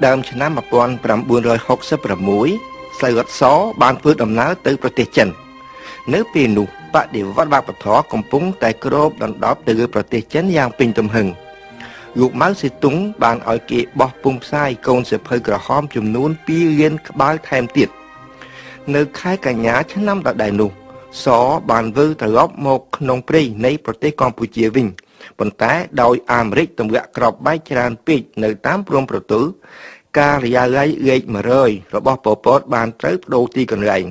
ដើមឆ្នាំ1966 ស្រីរត់សបានធ្វើដំណើរទៅប្រទេសចិននៅពេលនោះបដិវត្តវប្បធម៌កំពុងតែគ្របដណ្ដប់ទៅលើប្រទេសចិនយ៉ាងពេញទំហឹងលោកម៉ៅសេទុងបានឲ្យគេបោះពុម្ពផ្សាយកូនសៀវភៅក្រហមចំនួន2លានក្បាលថែមទៀតនៅខែកញ្ញាឆ្នាំដដែលនោះសបានធ្វើត្រឡប់មកក្នុងព្រៃនៃប្រទេសកម្ពុជាវិញប៉ុន្តែដោយអាមេរិកទម្លាក់គ្រាប់បែកច្រើនពេកនៅតាមព្រំប្រទល់ការិយាល័យលេខ100របស់ប៉ុល ពតបានត្រូវបដូរទីកន្លែង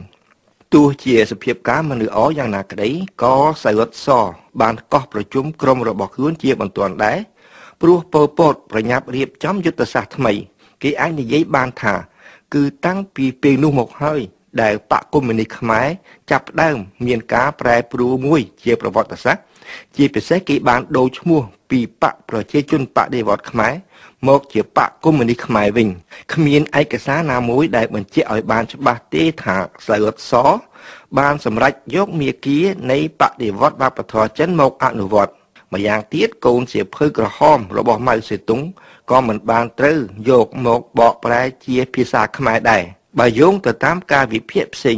ទោះជាសភាពការមិនល្អយ៉ាងណាក្តីក៏សៃវុតសបានកោះប្រជុំក្រុមរបស់ខ្លួនជាបន្ទាន់ដែរព្រោះប៉ុល ពតប្រញាប់រៀបចំយុទ្ធសាស្ត្រថ្មីគេអាចនិយាយបានថាគឺតាំងពីពេលនោះមកហើយដែលបកកុម្មុយនីសខ្មែរចាប់ផ្ដើមមានការប្រែប្រួលមួយជាប្រវត្តិសាស្ត្រជាពិសេសគេបានដូរឈ្មោះពីបកប្រជាជនបដិវត្តខ្មែរមកជាបកកុម្មុយនីសខ្មែរវិញគ្មានឯកសារណាមួយដែលបញ្ជាក់ឲ្យបានច្បាស់ទេថាសៃវុតសបានសម្រេចយកមាគ៌ានៃបដិវត្តវប្បធម៌ចិនមកអនុវត្តម្យ៉ាងទៀតកូនសៀវភៅក្រហមរបស់ម៉ៅសេទុងក៏មិនបានត្រូវយកមកបកប្រែជាភាសាខ្មែរដែរបើយោងទៅតាមការវិភាគផ្សេង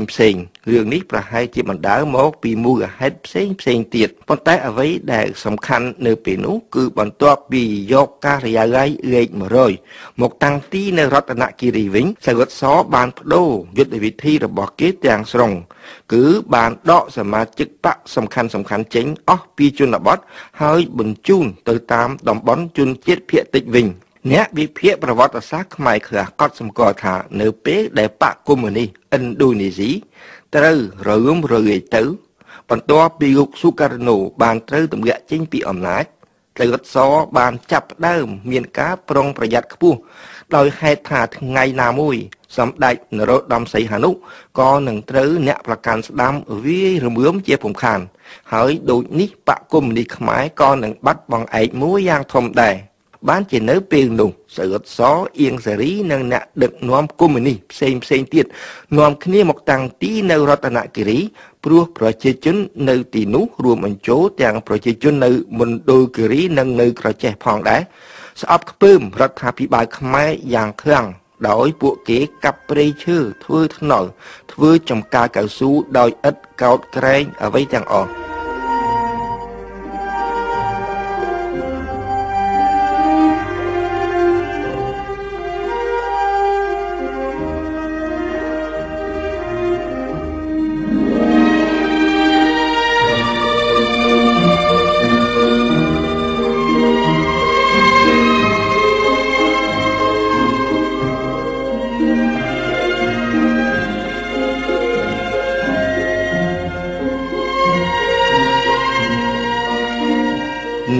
រឿងនេះប្រហែលជាបណ្ដើរមកពីមូលហេតុផ្សេងទៀតប៉ុន្តែអ្វីដែលសំខាន់នៅពេលនោះគឺបន្ទាប់ពីយកការិយាល័យលេខ100មកតាំងទីនៅរតនគិរីវិញសៃវុតសបានបដូរយុទ្ធវិធីរបស់គេទាំងស្រុងគឺបានដកសមាជិកបកសំខាន់ចេញអស់ពីជនបទហើយបញ្ជូនទៅតាមតំបន់ជនជាតិភាគតិចវិញអ្នកវិភាគប្រវត្តិសាស្ត្រខ្មែរខ្លះកត់សម្គាល់ថានៅពេលដែលបកកុម្មុយនីសឥណ្ឌូនេស៊ីត្រូវរលំរលាយទៅបន្ទាប់ពីលោកស៊ូការណូបានត្រូវទម្លាក់ចេញពីអំណាចសៃវុតសបានចាប់ផ្ដើមមានការប្រុងប្រយ័ត្នខ្ពស់ដោយហេតុថាថ្ងៃណាមួយសម្ដេចនរោត្តមសីហនុក៏នឹងត្រូវអ្នកប្រកាន់ស្ដាំវាយរំជាពំខានហើយដូចនេះបកកុម្មុយនីសខ្មែរក៏នឹងបាត់បង់ឯកមួយយ៉ាងធំដែរបានជានៅពេលនោះសៃវុតសអៀងសេរីនិងអ្នកដឹកនាំកុម្មុយនីសផ្សេងទៀតនាំគ្នាមកតាំងទីនៅរតនគិរីព្រោះប្រជាជននៅទីនោះរួមបញ្ចូលទាំងប្រជាជននៅមណ្ឌលគិរីនិងនៅក្រចេះផងដែរស្អប់ខ្ពើមរដ្ឋាភិបាលខ្មែរយ៉ាងខ្លាំងដោយពួកគេកាប់ព្រៃឈើធ្វើថ្នល់ធ្វើចំការកៅស៊ូដោយឥតកោតក្រែងអ្វីទាំងអស់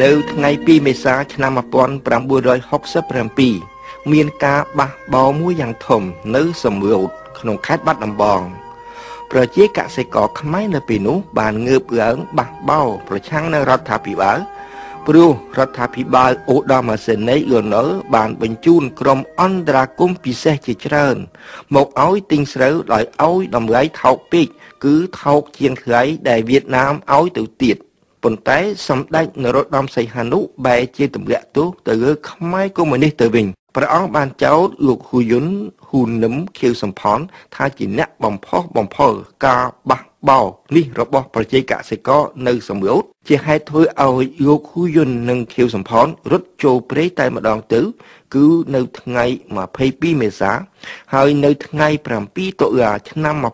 នៅថ្ងៃ2មេសាឆ្នាំ1967មានការបះបោរមួយយ៉ាងធំនៅសំរោទក្នុងខេត្តបាត់ដំបងប្រជាកសិករខ្មែរនៅពេលនោះបានងើបឡើងបះបោរប្រឆាំងនឹងរដ្ឋាភិបាលព្រោះរដ្ឋាភិបាលឧត្តមសេនីយ៍លន់នល់បានបញ្ជូនក្រុមអន្តរាគមន៍ពិសេសជាច្រើនមកឲ្យទិញស្រូវដោយឲ្យតម្លៃថោកពេកគឺថោកជាងថ្លៃដែលវៀតណាមឲ្យទៅទៀតប៉ុន្តែសម្ដេចនរោត្តមសីហនុបែរជាទម្លាក់ទោសទៅលើខ្មែរកុម្មុយនីសទៅវិញព្រះអង្គបានចោទលោកហ៊ូយុនហ៊ូនឹមខៀវសំផនថាជាអ្នកបំផុសបំផុលការបះបោរនេះរបស់ប្រជាកសិករនៅសំរោទជាហេតុធ្វើឲ្យលោកហ៊ូយុននិងខៀវសំផនរត់ចូលព្រៃតែម្ដងទៅគឺនៅថ្ងៃ22មេសាហើយនៅថ្ងៃ7តុលាឆ្នាំ1967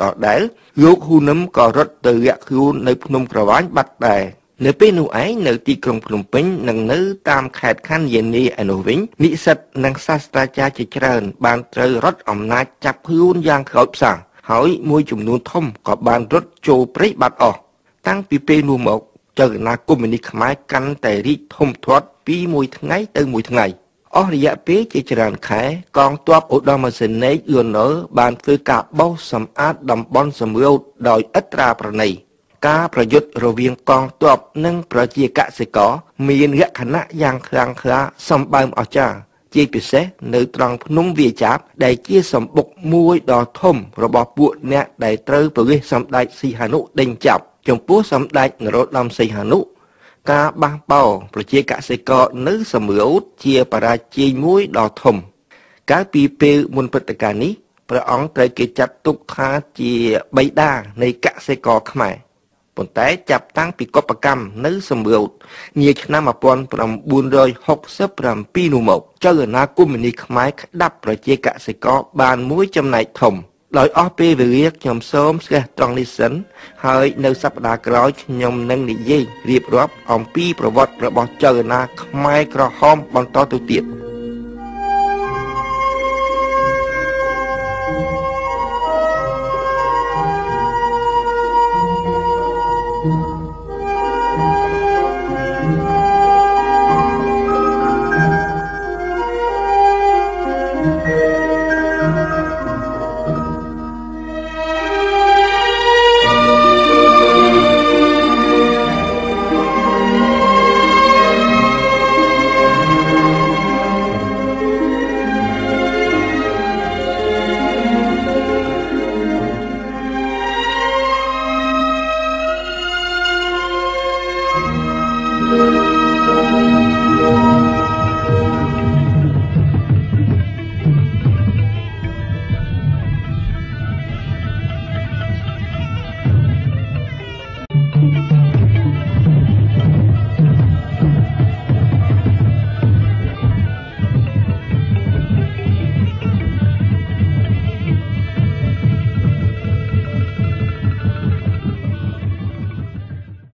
ដដែលលោកហ៊ូនឹមក៏រត់ទៅលាក់ខ្លួននៅភ្នំក្រវាញបាត់ដែរនៅពេលនោះឯងនៅទីក្រុងភ្នំពេញនិងនៅតាមខេត្តខណ្ឌយានីឯនោះវិញនិស្សិតនិងសាស្ត្រាចារ្យជាច្រើនបានត្រូវរត់អំណាចចាប់ខ្លួនយ៉ាងក្រោយផ្សាហើយមួយចំនួនធំក៏បានរត់ចូលព្រៃបាត់អស់តាំងពីពេលនោះមកចលនាកុម្មុយនីសខ្មែរកាន់តែរីកធំធាត់ពីមួយថ្ងៃទៅមួយថ្ងៃអស់រយៈពេលជាច្រើនខែកងទ័ពឧត្តមសេនីយ៍លន់នល់បានធ្វើការបោសសម្អាតតំបន់សំរោទដោយឥតត្រាប្រណីការប្រយុទ្ធរវាងកងទ័ពនិងប្រជាកសិករមានលក្ខណៈយ៉ាងខ្លាំងក្លាសម្បើមអស្ចារ្យជាពិសេសនៅត្រង់ភ្នំវាចាប់ដែលជាសម្បុកមួយដ៏ធំរបស់ពួកអ្នកដែលត្រូវប្រវេសសម្ដេចសីហនុដេញចាប់ចំពោះសម្ដេចនរោត្តមសីហនុ ការបះបោរប្រជាកសិករនៅសំរោទជាបរាជ័យមួយដ៏ធំកាលពីពេលមុនព្រឹត្តិការណ៍នេះព្រះអង្គត្រូវគេចាត់ទុកថាជាបិតានៃកសិករខ្មែរប៉ុន្តែចាប់តាំងពីកុបកម្មនៅសំរោទនាឆ្នាំ1967នោះមកចលនាកុម្មុយនីសខ្មែរក្តាប់ប្រជាកសិករបានមួយចំណែកធំដោយអស់ពេលវេលាខ្ញុំសូមស្ទះត្រង់នេះសិនហើយនៅសប្តាហ៍ក្រោយខ្ញុំនឹងនិយាយរៀបរាប់អំពីប្រវត្តិរបស់ចលនាខ្មែរក្រហមបន្តទៅទៀត